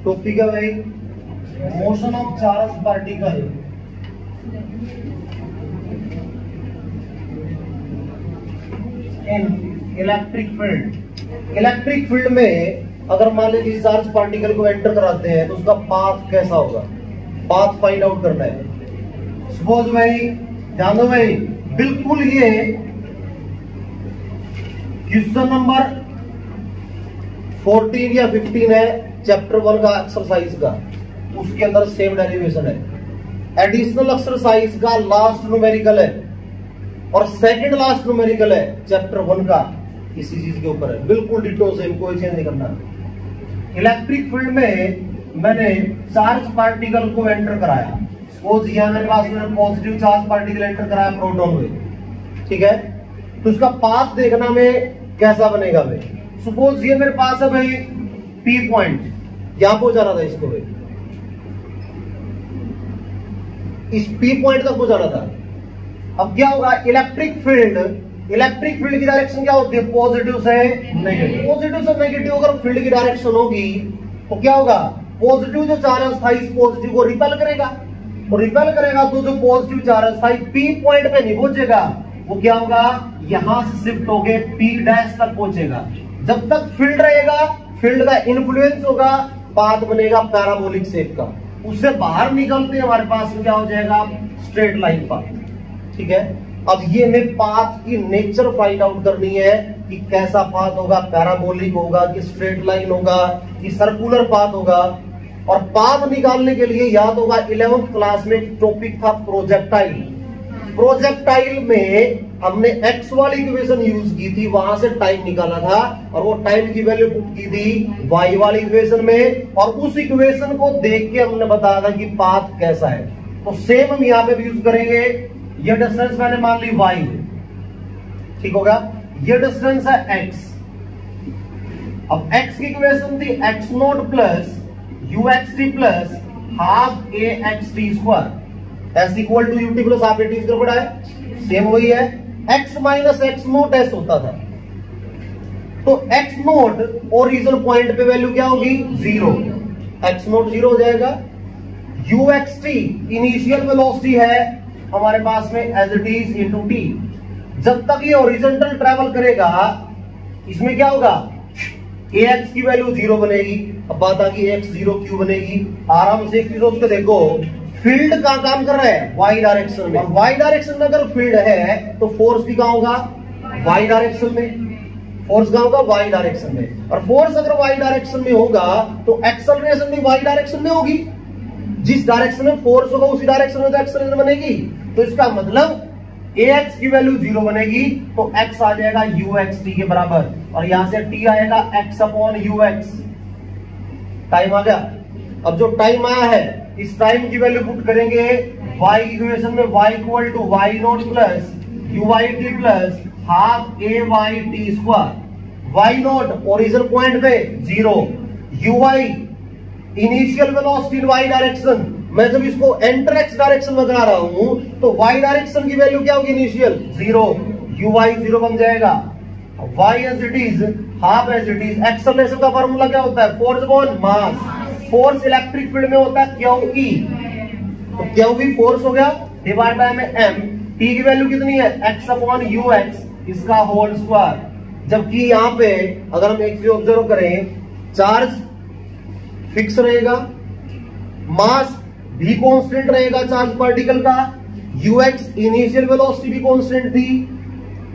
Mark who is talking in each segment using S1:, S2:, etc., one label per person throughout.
S1: Topic है भाई motion of charge particle in electric field. Electric field में अगर मान लीजिए चार्ज पार्टिकल को एंटर कराते हैं तो उसका पाथ कैसा होगा, पाथ फाइंड आउट करना है। सपोज भाई ध्यान दो भाई, बिल्कुल ये क्वेश्चन नंबर 14 या 15 है चैप्टर 1 का एक्सरसाइज का, उसके अंदर सेम डेरिवेशन है। एडिशनल एक्सरसाइज का लास्ट न्यूमेरिकल है और सेकंड लास्ट न्यूमेरिकल है चैप्टर 1 का, इसी चीज के ऊपर है, बिल्कुल डिटो सेम, कोई चेंज नहीं करना। इलेक्ट्रिक फील्ड में मैंने चार्ज पार्टिकल को एंटर कराया। सपोज यहां मेरे पास में पॉजिटिव चार्ज पार्टिकल एंटर कराया प्रोटॉन में, ठीक है, तो उसका पाथ देखना में कैसा बनेगा भाई। सपोज ये मेरे पास है भाई पी पॉइंट, यहां पहुंचा रहा था इसको भाई, इस पी पॉइंट तक पहुंचा रहा था। अब क्या होगा, इलेक्ट्रिक फील्ड की डायरेक्शन क्या होती है, पॉजिटिव से नेगेटिव। पॉजिटिव से नेगेटिव अगर फील्ड की डायरेक्शन होगी तो क्या होगा, पॉजिटिव जो चार्ज था इस पॉजिटिव को रिपेल करेगा, और रिपेल करेगा तो जो पॉजिटिव चार्ज था पी पॉइंट पे नहीं पहुंचेगा, वो क्या होगा, यहां से शिफ्ट होके पी डैश तक पहुंचेगा। जब तक फील्ड रहेगा, फील्ड का इन्फ्लुएंस होगा, पाथ बनेगा पैराबोलिक शेप का। उससे बाहर निकलते हमारे पास क्या हो जाएगा, स्ट्रेट लाइन पाथ। ठीक है, अब ये हमें पाथ की नेचर फाइंड आउट करनी है कि कैसा पाथ होगा, पैराबोलिक होगा कि स्ट्रेट लाइन होगा कि सर्कुलर पाथ होगा। और पाथ निकालने के लिए याद होगा 11th क्लास में टॉपिक था प्रोजेक्टाइल। प्रोजेक्टाइल में हमने एक्स वाली इक्वेशन यूज की थी, वहां से टाइम निकाला था और वो टाइम की वैल्यू पुट की थी वाई वाली इक्वेशन में, और उस इक्वेशन को देख के हमने बताया था कि पाथ कैसा है। तो सेम हम यहाँ पे भी यूज करेंगे। ये डिस्टेंस मैंने मान ली वाई, ठीक होगा, ये डिस्टेंस है एक्स। अब एक्स की इक्वेशन थी x naught plus u x t plus half a x t square s equal to u t plus half a t square पड़ा है, सेम वही है। X minus x naught s होता था, तो एक्स नोट ओरिजिनल पॉइंट पे value क्या होगी, 0, एक्स नोट 0 हो जाएगा। U x t initial velocity है हमारे पास में as it is into t. जब तक ये हॉरिजॉन्टल ट्रैवल करेगा इसमें क्या होगा, ए एक्स की वैल्यू 0 बनेगी। अब बात आ गई एक्स 0 क्यों बनेगी, आराम से एक चीज उसको देखो, फील्ड का काम कर रहा है वाई डायरेक्शन में, और वाई डायरेक्शन में अगर फील्ड है तो फोर्स भी कहां होगा, वाई डायरेक्शन में। फोर्स कहां होगा, वाई डायरेक्शन में, और फोर्स अगर वाई डायरेक्शन में होगा तो एक्सेलरेशन भी वाई डायरेक्शन में होगी। जिस डायरेक्शन में फोर्स होगा उसी डायरेक्शन में तो एक्सेलरेशन बनेगी। तो इसका मतलब ए एक्स की वैल्यू 0 बनेगी तो एक्स आ जाएगा यू एक्स टी के बराबर, और यहां से टी आएगा x upon u x. Time आ गया। अब जो टाइम आया है इस टाइम की वैल्यू पुट करेंगे y इक्वेशन में, y equal to y naught plus u y t plus half a y t square. Y naught original point पे 0, u y initial velocity in y direction. मैं जब इसको enter x direction में करा रहा हूं तो वाई डायरेक्शन की वैल्यू क्या होगी, इनिशियल 0, यू वाई 0 बन जाएगा। Y as it is half as it is. Acceleration का फॉर्मूला क्या होता है, force upon mass. Force electric field में होता है क्यू ई, तो क्यू ई फोर्स हो गया डिवाइड बाय में एम। टी की वैल्यू कितनी है, एक्स अपॉन यू एक्स, इसका होल स्क्वायर। जबकि यहाँ पे अगर हम एक चीज ऑब्जर्व करें, चार्ज फिक्स रहेगा, मास भी कांस्टेंट रहेगा चार्ज पार्टिकल का, यू एक्स इनिशियल वेलोसिटी भी कांस्टेंट थी।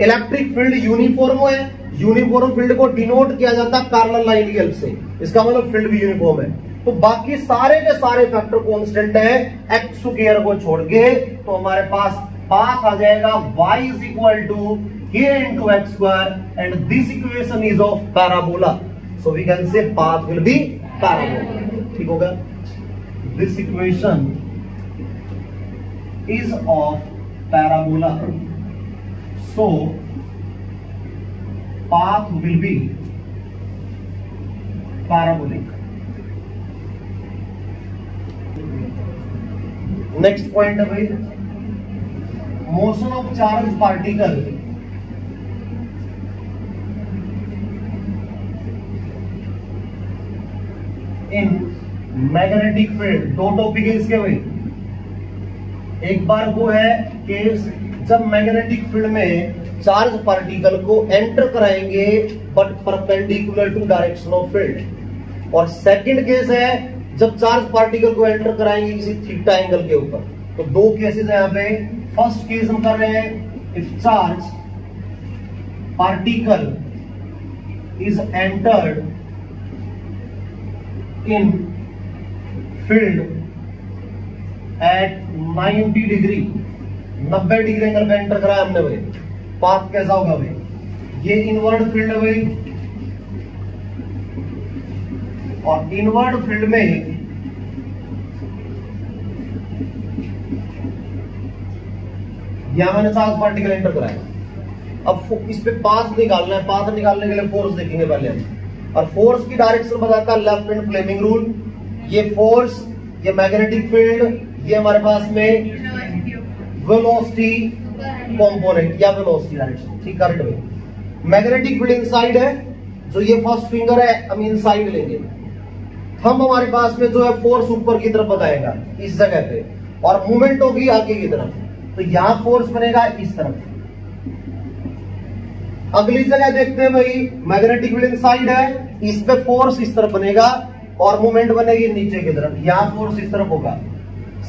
S1: इलेक्ट्रिक फील्ड यूनिफॉर्म है, यूनिफॉर्म फील्ड को डिनोट किया जाता है पैरेलल लाइन की हेल्प से, इसका मतलब फील्ड भी यूनिफॉर्म है। तो बाकी सारे के सारे फैक्टर कांस्टेंट है एक्स स्क्वायर को छोड़ के, तो हमारे पास पाथ आ जाएगा y is equal to k into x square, and this equation is of parabola, so we can say path will be parabola। ठीक होगा, this equation is of parabola, so path will be parabolic। Next point है भाई, motion of charge particle in magnetic field. दो topic है इसके भाई। एक बार वो है केस जब मैग्नेटिक फील्ड में चार्ज पार्टिकल को एंटर कराएंगे but perpendicular to direction of field. और सेकंड केस है जब चार्ज पार्टिकल को एंटर कराएंगे किसी थीटा एंगल के ऊपर। तो दो केसेस है यहाँ पे। फर्स्ट केस हम कर रहे हैं if charge particle is entered in field at 90 degree, 90 degree angle पे एंटर कराया हमने भाई। पाथ कैसा होगा भाई? ये इनवर्ड फील्ड है भाई, और इनवर्ड फील्ड में यहां मैंने चार्ज पार्टिकल एंटर कराया। अब इस पे पाथ निकालना है। पाथ निकालने के लिए फोर्स देखेंगे पहले हम। और फोर्स की डायरेक्शन बताता है लेफ्ट हैंड फ्लेमिंग रूल। ये फोर्स, ये मैग्नेटिक फील्ड, ये हमारे पास में वेलोसिटी कंपोनेंट या वेलोसिटी डायरेक्शन। ठीक करेक्ट भाई। मैग्नेटिक फील्ड इनसाइड है, जो ये फर्स्ट फिंगर है हम इनसाइड लेंगे। थंब हमारे पास में जो है फोर्स ऊपर की तरफ बताएगा इस जगह पे, और मूवमेंट होगी आगे की तरफ। तो यहां फोर्स बनेगा इस तरफ। अगली जगह देखते हैं भाई, मैग्नेटिक फील्ड इनसाइड है, इस पे फोर्स इस तरफ बनेगा और मूवमेंट बनेगी नीचे की तरफ। यहां फोर्स इस तरफ होगा।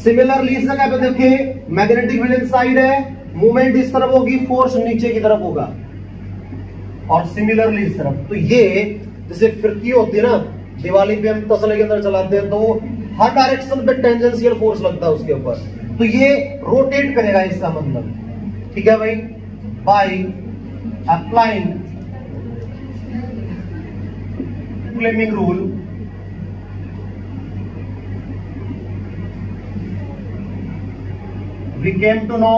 S1: सिमिलरली इस जगह पे देखिए, मैग्नेटिक फील्ड इनसाइड है, मूवमेंट इस तरफ होगी, फोर्स नीचे की तरफ होगा, और सिमिलरली इस तरफ। तो ये जैसे फिरकी होती है ना, दिवाली पे हम तसले के अंदर चलाते हैं, तो हर डायरेक्शन पे टेंजेंशियल फोर्स लगता है उसके ऊपर। तो ये रोटेट करेगा, इसका मतलब। ठीक है भाई। By applying Fleming rule, we came to know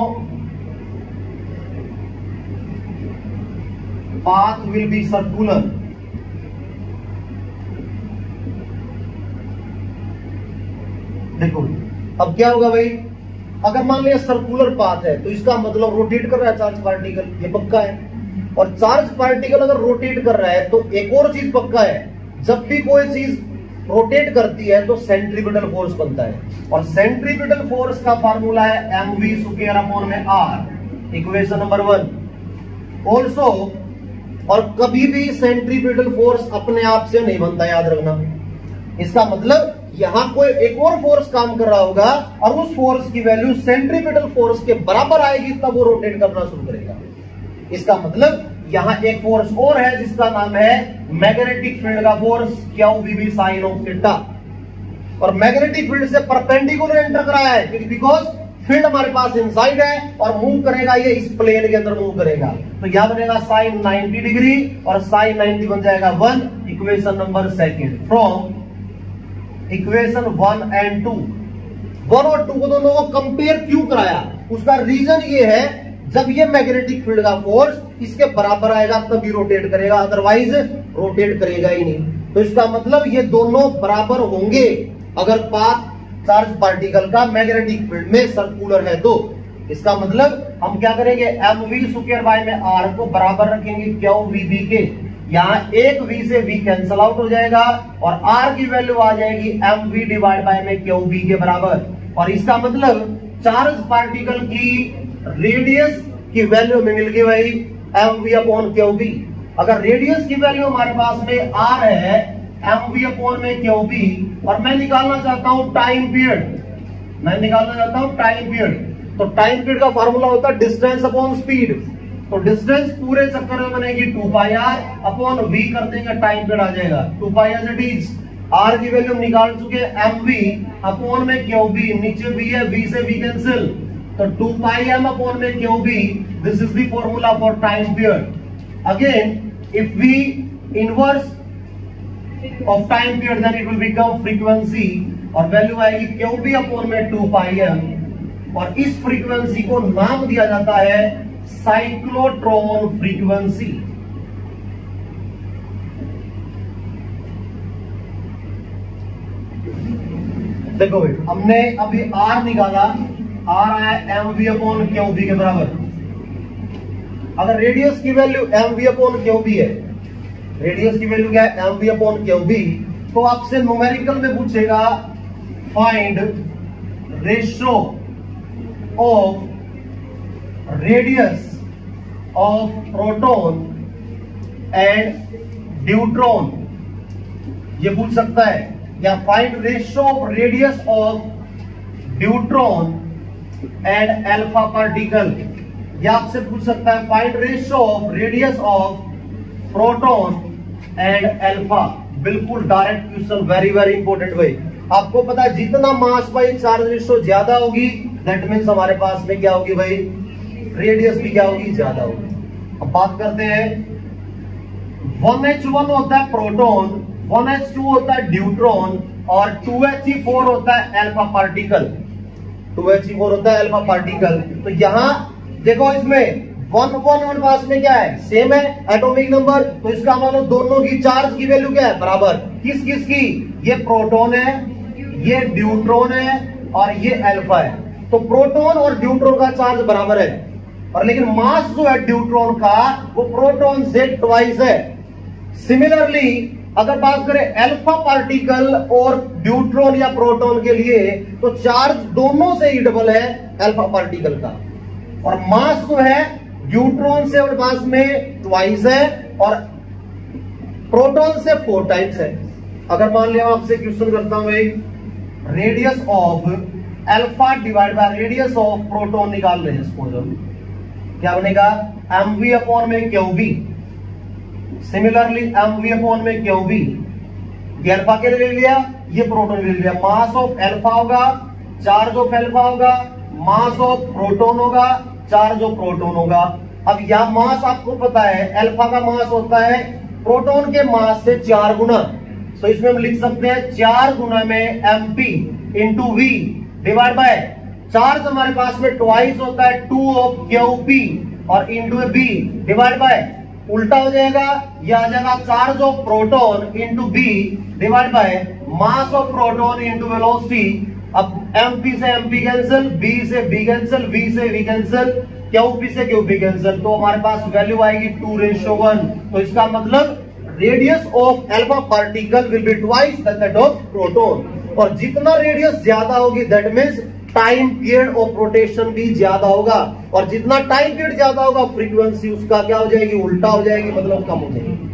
S1: path will be circular। देखो अब क्या होगा भाई, अगर मान लिया सर्कुलर पाथ है तो इसका मतलब रोटेट कर रहा है चार्ज पार्टिकल, ये पक्का है। और चार्ज पार्टिकल अगर रोटेट कर रहा है तो एक और चीज पक्का है, जब भी कोई चीज रोटेट करती है तो सेंट्रीपिटल फोर्स बनता है। और सेंट्रीपिटल फोर्स का फार्मूला है mv स्क्वायर अपॉन में r, इक्वेशन नंबर 1। ऑल्सो, और कभी भी सेंट्रीपिटल फोर्स अपने आप से नहीं बनता, याद रखना। इसका मतलब यहां कोई एक और फोर्स काम कर रहा होगा और उस फोर्स की वैल्यू सेंट्रीपिटल फोर्स के बराबर आएगी, तब वो रोटेट करना शुरू करेगा। इसका मतलब यहां एक फोर्स और है जिसका नाम है मैग्नेटिक फील्ड का force, QVB sine of theta. और मैग्नेटिक फील्ड से परपेंडिकुलर एंटर कराया है बिकॉज फील्ड हमारे पास इनसाइड है और मूव करेगा, ये इस प्लेन के अंदर मूव करेगा। तो यहां बनेगा साइन 90 डिग्री और साइन 90 बन जाएगा 1, equation number 2। From equation 1 and 2, 1 और 2 को दोनों को कंपेयर क्यों कराया? उसका रीजन ये है, जब ये मैग्नेटिक फील्ड का फोर्स इसके बराबर आएगा तभी रोटेट करेगा, अदरवाइज रोटेट करेगा ही नहीं। तो इसका मतलब ये दोनों बराबर होंगे अगर पाथ चार्ज पार्टिकल का मैग्नेटिक फील्ड में सर्कुलर है तो। इसका मतलब हम क्या करेंगे, mv स्क्वायर बाय में r को बराबर रखेंगे QVB के। यहाँ एक v से v कैंसल आउट हो जाएगा और r की वैल्यू आ जाएगी mv डिवाइड बाय में QB के बराबर। और इसका मतलब चार्ज पार्टिकल की रेडियस की वैल्यू में मिल गई भाई mv अपॉन QB। अगर रेडियस की वैल्यू हमारे पास में r है mv अपॉन में QB, और मैं निकालना चाहता हूं टाइम पीरियड, मैं निकालना चाहता हूं टाइम पीरियड। तो टाइम पीरियड का फार्मूला होता है डिस्टेंस अपॉन स्पीड। तो डिस्टेंस पूरे चक्कर में बनेगी 2πr अपॉन v कर देंगे, टाइम पीरियड आ जाएगा 2π एज इट इज। r की वैल्यू हम निकाल चुके हैं mv अपॉन में QB, नीचे v है, v से v कैंसिल, तो 2πm अपॉन में QB, this is the formula for time period. Again if we inverse of time period then it will become frequency, और वैल्यू आएगी QB अपॉन में 2πm, और इस फ्रीक्वेंसी को नाम दिया जाता है साइक्लोट्रॉन फ्रीक्वेंसी। देखो भाई, हमने अभी R निकाला, R आया mv अपॉन QB के बराबर। अगर रेडियस की वैल्यू mv अपॉन QB है, रेडियस की वैल्यू क्या है mv अपॉन QB, तो आपसे न्यूमेरिकल में पूछेगा find ratio of radius of proton and neutron, ये पूछ सकता है, या find ratio of radius of neutron and alpha particle, या आपसे पूछ सकता है find ratio of radius of proton and alpha. बिल्कुल direct question, very very important भाई। आपको पता है जितना मास बाई चार्ज रेशियो ज्यादा होगी, दैट मीन्स हमारे पास में क्या होगी भाई, रेडियस भी क्या होगी, ज्यादा होगी। अब बात करते हैं, 1H1 होता है प्रोटॉन, 1H2 होता है न्यूट्रॉन और 2He4 होता है अल्फा पार्टिकल। 2He4 होता है अल्फा पार्टिकल। तो यहां देखो इसमें 1 पास में क्या है, सेम है एटॉमिक नंबर, तो इसका मतलब दोनों की चार्ज की वैल्यू क्या है, बराबर। किस किस की, ये प्रोटॉन है, ये न्यूट्रॉन है और ये अल्फा है। तो प्रोटॉन और न्यूट्रॉन का चार्ज बराबर है, और लेकिन मास जो है न्यूट्रॉन का वो प्रोटॉन से ट्वाइस है। सिमिलरली अगर बात करें अल्फा पार्टिकल और न्यूट्रॉन या प्रोटॉन के लिए, तो चार्ज दोनों से ही डबल है अल्फा पार्टिकल का, और मास जो है न्यूट्रॉन से और मास में ट्वाइस है और प्रोटॉन से 4 टाइम्स है। अगर मान लिया आपसे क्वेश्चन करता हूं भाई, radius of alpha divide by radius of proton निकाल रहे हैं, सपोज हम, क्या बनेगा, mv अपॉन में क्यूबी। सिमिलरली mv अपॉन में क्यूबी, ये अल्फा के लिए ले लिया, ये प्रोटॉन ले लिया। मास ऑफ अल्फा होगा, चार्ज ऑफ अल्फा होगा, मास ऑफ प्रोटॉन होगा, चार्ज ऑफ प्रोटॉन होगा। अब यह मास आपको पता है, अल्फा का मास होता है प्रोटॉन के मास से 4 गुना, तो इसमें हम लिख सकते हैं 4 गुना में mp into v divide by charge हमारे पास में ट्वाइस होता है 2 ऑफ क्यूपी और इंटू बी डिवाइड बाय, उल्टा हो जाएगा, यह आ जाएगा charge of proton into b divide by mass of proton into velocity. अब mp से mp कैंसिल, b से b कैंसिल, v से v कैंसिल, qp से qp कैंसिल, तो हमारे पास वैल्यू आएगी 2:1। तो इसका मतलब radius of alpha particle will be twice that of proton, और जितना रेडियस ज्यादा होगी that means time period of rotation भी ज्यादा होगा, और जितना टाइम पीरियड ज्यादा होगा फ्रीक्वेंसी उसका क्या हो जाएगी, उल्टा हो जाएगी, मतलब कम हो जाएगी।